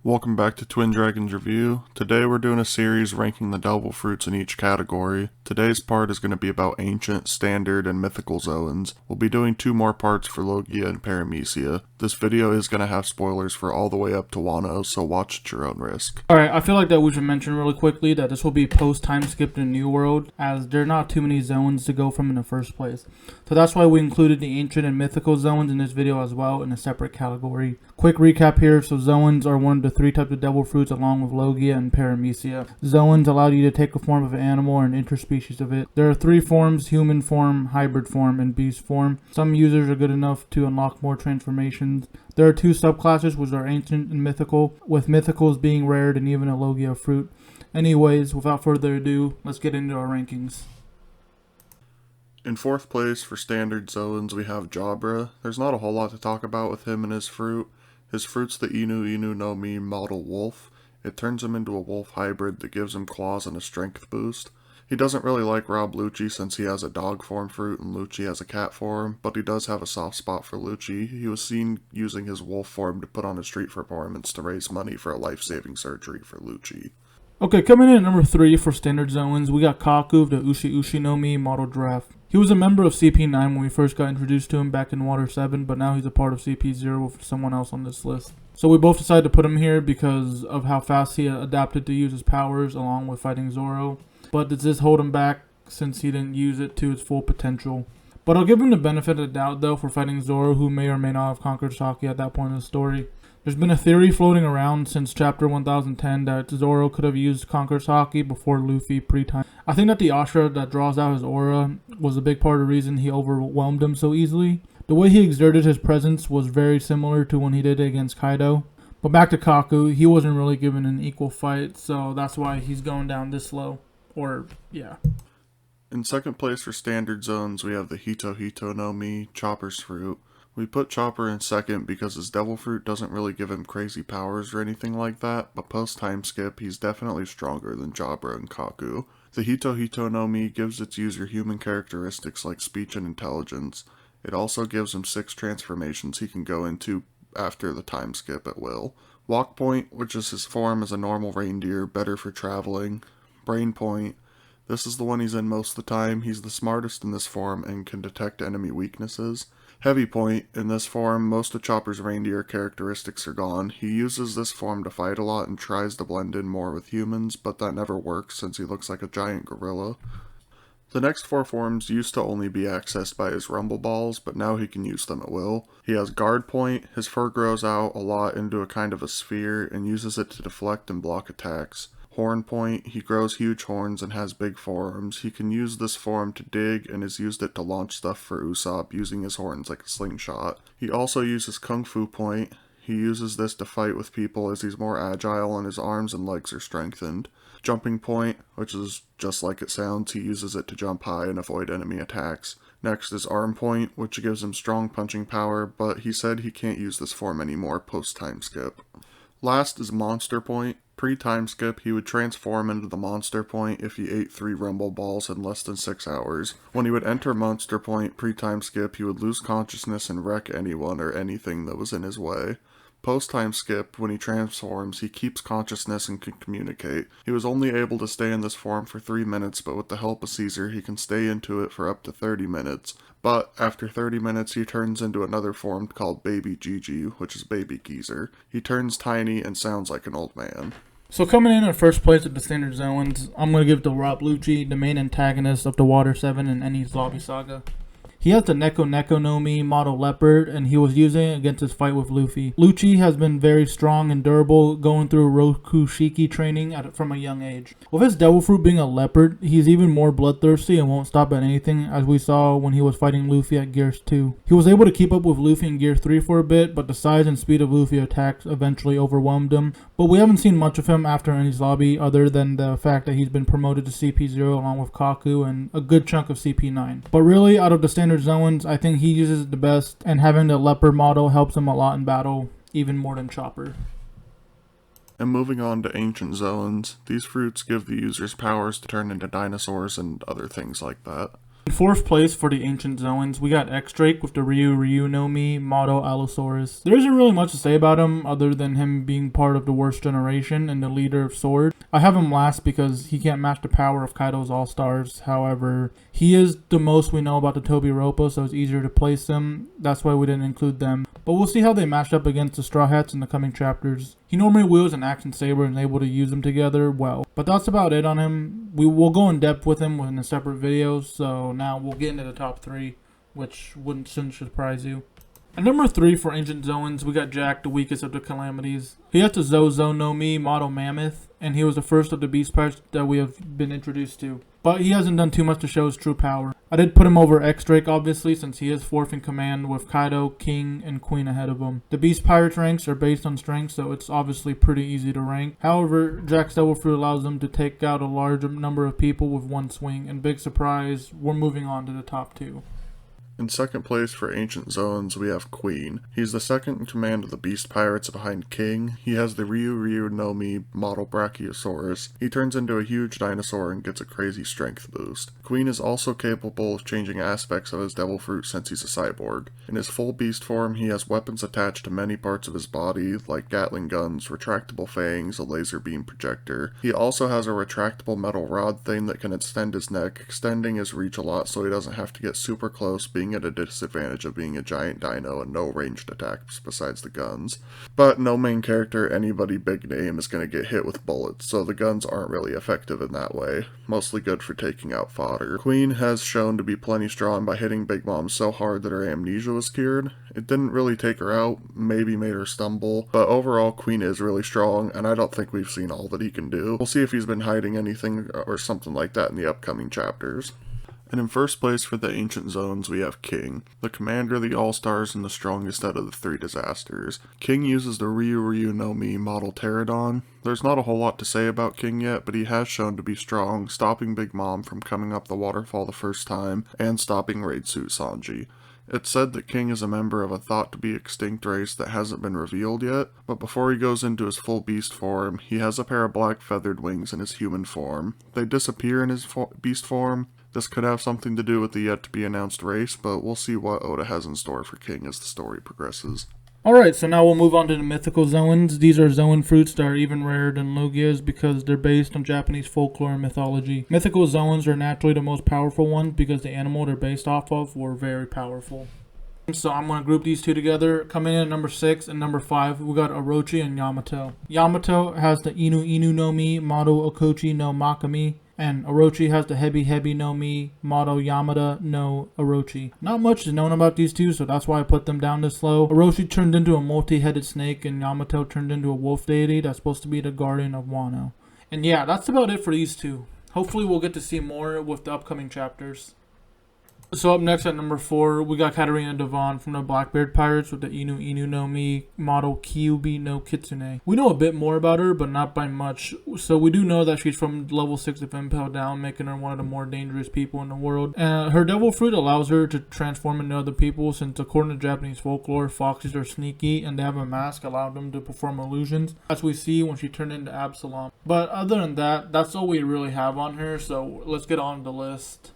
Welcome back to Twin Dragons Review. Today we're doing a series ranking the devil fruits in each category. Today's part is going to be about ancient, standard, and mythical Zoans. We'll be doing 2 more parts for Logia and Paramecia. This video is going to have spoilers for all the way up to Wano, so watch at your own risk. Alright, I feel like that we should mention really quickly that this will be post-time skip in New World, as there are not too many zones to go from in the first place. So that's why we included the ancient and mythical zones in this video as well in a separate category. Quick recap here, so Zoans are one of the 3 types of devil fruits along with Logia and Paramecia. Zoans allow you to take a form of an animal or an interspecies of it. There are 3 forms: human form, hybrid form, and beast form. Some users are good enough to unlock more transformations. There are 2 subclasses which are ancient and mythical, with mythicals being rare than even a Logia fruit. Anyways, without further ado, let's get into our rankings. In 4th place for standard Zoans we have Jabra. There's not a whole lot to talk about with him and his fruit. His fruit's the Inu no Mi model wolf. It turns him into a wolf hybrid that gives him claws and a strength boost. He doesn't really like Rob Lucci since he has a dog form fruit and Lucci has a cat form, but he does have a soft spot for Lucci. He was seen using his wolf form to put on his street performance to raise money for a life-saving surgery for Lucci. Okay, coming in at number 3 for standard Zoans, we got Kaku, the Ushi no Mi model draft. He was a member of CP9 when we first got introduced to him back in Water 7, but now he's a part of CP0 with someone else on this list. So we both decided to put him here because of how fast he adapted to use his powers along with fighting Zoro. But does this hold him back since he didn't use it to its full potential? But I'll give him the benefit of the doubt though for fighting Zoro, who may or may not have conquered Saki at that point in the story. There's been a theory floating around since chapter 1010 that Zoro could have used Conquer Saki before Luffy pre-time. I think that the Ashra that draws out his aura was a big part of the reason he overwhelmed him so easily. The way he exerted his presence was very similar to when he did it against Kaido. But back to Kaku, he wasn't really given an equal fight, so that's why he's going down this low. Or, yeah. In 2nd place for standard Zoans we have the Hito no Mi, Chopper's fruit. We put Chopper in 2nd because his devil fruit doesn't really give him crazy powers or anything like that, but post-time skip he's definitely stronger than Jabra and Kaku. The Hito no Mi gives its user human characteristics like speech and intelligence. It also gives him 6 transformations he can go into after the time skip at will. Walk Point, which is his form as a normal reindeer, better for traveling. Brain Point, this is the one he's in most of the time. He's the smartest in this form and can detect enemy weaknesses. Heavy Point, in this form, most of Chopper's reindeer characteristics are gone. He uses this form to fight a lot and tries to blend in more with humans, but that never works since he looks like a giant gorilla. The next 4 forms used to only be accessed by his rumble balls, but now he can use them at will. He has Guard Point, his fur grows out a lot into a kind of a sphere and uses it to deflect and block attacks. Horn Point, he grows huge horns and has big forearms. He can use this form to dig and has used it to launch stuff for Usopp using his horns like a slingshot. He also uses Kung Fu Point. He uses this to fight with people as he's more agile and his arms and legs are strengthened. Jumping Point, which is just like it sounds, he uses it to jump high and avoid enemy attacks. Next is Arm Point, which gives him strong punching power, but he said he can't use this form anymore post-time skip. Last is Monster Point. Pre-time skip, he would transform into the Monster Point if he ate 3 rumble balls in less than 6 hours. When he would enter Monster Point pre-time skip, he would lose consciousness and wreck anyone or anything that was in his way. Post-time skip, when he transforms, he keeps consciousness and can communicate. He was only able to stay in this form for 3 minutes, but with the help of Caesar, he can stay into it for up to 30 minutes. But after 30 minutes, he turns into another form called Baby Gigi, which is Baby Geezer. He turns tiny and sounds like an old man. So coming in at first place at the standard Zoans, I'm going to give it to Rob Lucci, the main antagonist of the Water 7 and Enies Lobby Saga. He has the Neko no Mi model leopard, and he was using it against his fight with Luffy. Lucci has been very strong and durable, going through Rokushiki training from a young age. With his devil fruit being a leopard, he's even more bloodthirsty and won't stop at anything, as we saw when he was fighting Luffy at Gear 2. He was able to keep up with Luffy in Gear 3 for a bit, but the size and speed of Luffy's attacks eventually overwhelmed him. But we haven't seen much of him after Enies Lobby, other than the fact that he's been promoted to CP0 along with Kaku and a good chunk of CP9. But really, out of the standard Zoans, I think he uses it the best, and having the leopard model helps him a lot in battle, even more than Chopper. And moving on to ancient Zoans, these fruits give the users powers to turn into dinosaurs and other things like that. In 4th place for the Ancient Zoans, we got X-Drake with the Ryu no Mi Motto Allosaurus. There isn't really much to say about him other than him being part of the worst generation and the leader of Sword. I have him last because he can't match the power of Kaido's All-Stars. However, he is the most we know about the Tobi-Roppo, so it's easier to place him. That's why we didn't include them. But we'll see how they match up against the Straw Hats in the coming chapters. He normally wields an axe and saber and is able to use them together well. But that's about it on him. We will go in depth with him in a separate video, so now we'll get into the top 3, which shouldn't surprise you. At number 3 for Ancient Zoans, we got Jack, the weakest of the Calamities. He has the Zoan no Mi Motto Mammoth, and he was the first of the Beast Pirates that we have been introduced to. But he hasn't done too much to show his true power. I did put him over X-Drake obviously, since he is 4th in command with Kaido, King, and Queen ahead of him. The Beast Pirates ranks are based on strength, so it's obviously pretty easy to rank. However, Jack's Devil Fruit allows them to take out a large number of people with one swing, and big surprise, we're moving on to the top 2. In 2nd place for Ancient Zoans, we have Queen. He's the 2nd in command of the Beast Pirates behind King. He has the Ryu no Mi model Brachiosaurus. He turns into a huge dinosaur and gets a crazy strength boost. Queen is also capable of changing aspects of his Devil Fruit since he's a cyborg. In his full beast form, he has weapons attached to many parts of his body, like Gatling guns, retractable fangs, a laser beam projector. He also has a retractable metal rod thing that can extend his neck, extending his reach a lot so he doesn't have to get super close, being at a disadvantage of being a giant dino and no ranged attacks besides the guns. But no main character, anybody big name, is going to get hit with bullets, so the guns aren't really effective in that way. Mostly good for taking out fodder. Queen has shown to be plenty strong by hitting Big Mom so hard that her amnesia was cured. It didn't really take her out, maybe made her stumble, but overall Queen is really strong, and I don't think we've seen all that he can do. We'll see if he's been hiding anything or something like that in the upcoming chapters. And in 1st place for the Ancient Zoans, we have King, the commander of the All-Stars and the strongest out of the 3 disasters. King uses the Ryu no Mi model Pterodon. There's not a whole lot to say about King yet, but he has shown to be strong, stopping Big Mom from coming up the waterfall the first time, and stopping Raid Suit Sanji. It's said that King is a member of a thought-to-be extinct race that hasn't been revealed yet, but before he goes into his full beast form, he has a pair of black feathered wings in his human form. They disappear in his beast form. This could have something to do with the yet-to-be-announced race, but we'll see what Oda has in store for King as the story progresses. Alright, so now we'll move on to the Mythical Zoans. These are Zoan fruits that are even rarer than Logias because they're based on Japanese folklore and mythology. Mythical Zoans are naturally the most powerful ones because the animal they're based off of were very powerful. So I'm going to group these 2 together. Coming in at number 6 and number 5, we got Orochi and Yamato. Yamato has the Inu no Mi Motto Okochi no Makami. And Orochi has the Hebi no Mi Motto Yamada no Orochi. Not much is known about these 2, so that's why I put them down this low. Orochi turned into a multi-headed snake, and Yamato turned into a wolf deity that's supposed to be the guardian of Wano. And yeah, that's about it for these 2. Hopefully we'll get to see more with the upcoming chapters. So up next at number 4, we got Katarina Devon from the Blackbeard Pirates with the Inu no Mi model Kyuubi no Kitsune. We know a bit more about her, but not by much. So we do know that she's from level 6 of Impel down, making her one of the more dangerous people in the world. Her Devil Fruit allows her to transform into other people, since according to Japanese folklore, foxes are sneaky and they have a mask allowing them to perform illusions, as we see when she turned into Absalom. But other than that, that's all we really have on her, so let's get on the list.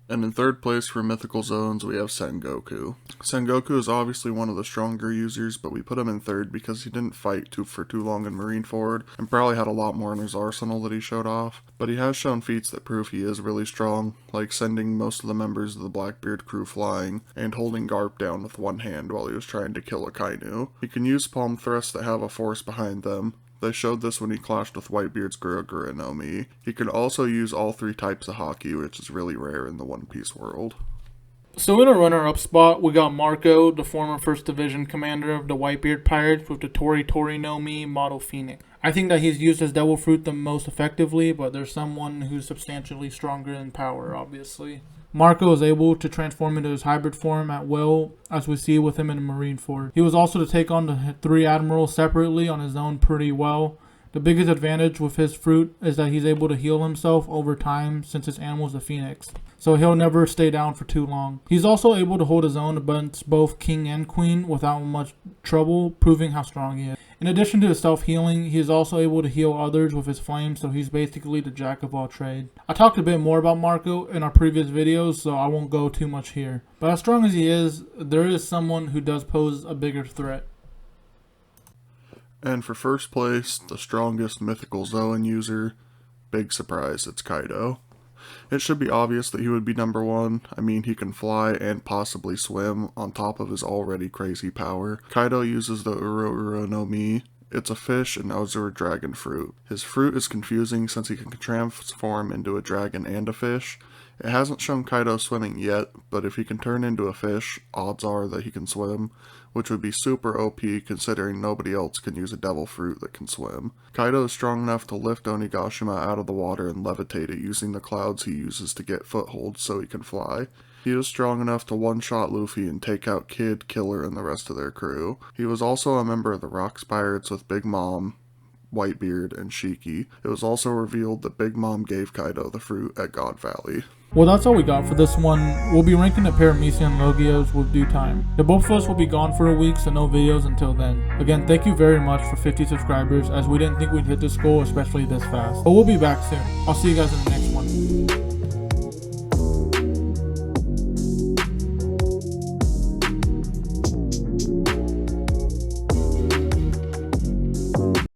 And in 3rd place for Mythical Zoans, we have Sengoku. Sengoku is obviously one of the stronger users, but we put him in 3rd because he didn't fight for too long in Marineford, and probably had a lot more in his arsenal that he showed off. But he has shown feats that prove he is really strong, like sending most of the members of the Blackbeard crew flying, and holding Garp down with one hand while he was trying to kill a Kainu. He can use palm thrusts that have a force behind them. They showed this when he clashed with Whitebeard's Gura no Mi. He can also use all 3 types of Haki, which is really rare in the One Piece world. So in a runner-up spot, we got Marco, the former 1st Division commander of the Whitebeard Pirates with the Tori no Mi model Phoenix. I think that he's used his Devil Fruit the most effectively, but there's someone who's substantially stronger in power, obviously. Marco is able to transform into his hybrid form at will, as we see with him in Marineford. He was also to take on the 3 admirals separately on his own pretty well. The biggest advantage with his fruit is that he's able to heal himself over time since his animal is a phoenix, so he'll never stay down for too long. He's also able to hold his own against both king and queen without much trouble, proving how strong he is. In addition to his self-healing, he is also able to heal others with his flame, so he's basically the jack of all trades. I talked a bit more about Marco in our previous videos, so I won't go too much here. But as strong as he is, there is someone who does pose a bigger threat. And for first place, the strongest mythical Zoan user, big surprise, it's Kaido. It should be obvious that he would be number one. I mean, he can fly and possibly swim on top of his already crazy power. Kaido uses the Uro no Mi. It's a fish and Azure dragon fruit. His fruit is confusing since he can transform into a dragon and a fish. It hasn't shown Kaido swimming yet, but if he can turn into a fish, odds are that he can swim, which would be super OP considering nobody else can use a devil fruit that can swim. Kaido is strong enough to lift Onigashima out of the water and levitate it using the clouds he uses to get footholds so he can fly. He is strong enough to one-shot Luffy and take out Kid, Killer, and the rest of their crew. He was also a member of the Rocks Pirates with Big Mom, Whitebeard, and Shiki. It was also revealed that Big Mom gave Kaido the fruit at God Valley. Well, that's all we got for this one. We'll be ranking the Paramecia and Logias with due time. The both of us will be gone for a week, so no videos until then. Again, thank you very much for 50 subscribers, as we didn't think we'd hit this goal, especially this fast. But we'll be back soon. I'll see you guys in the next one.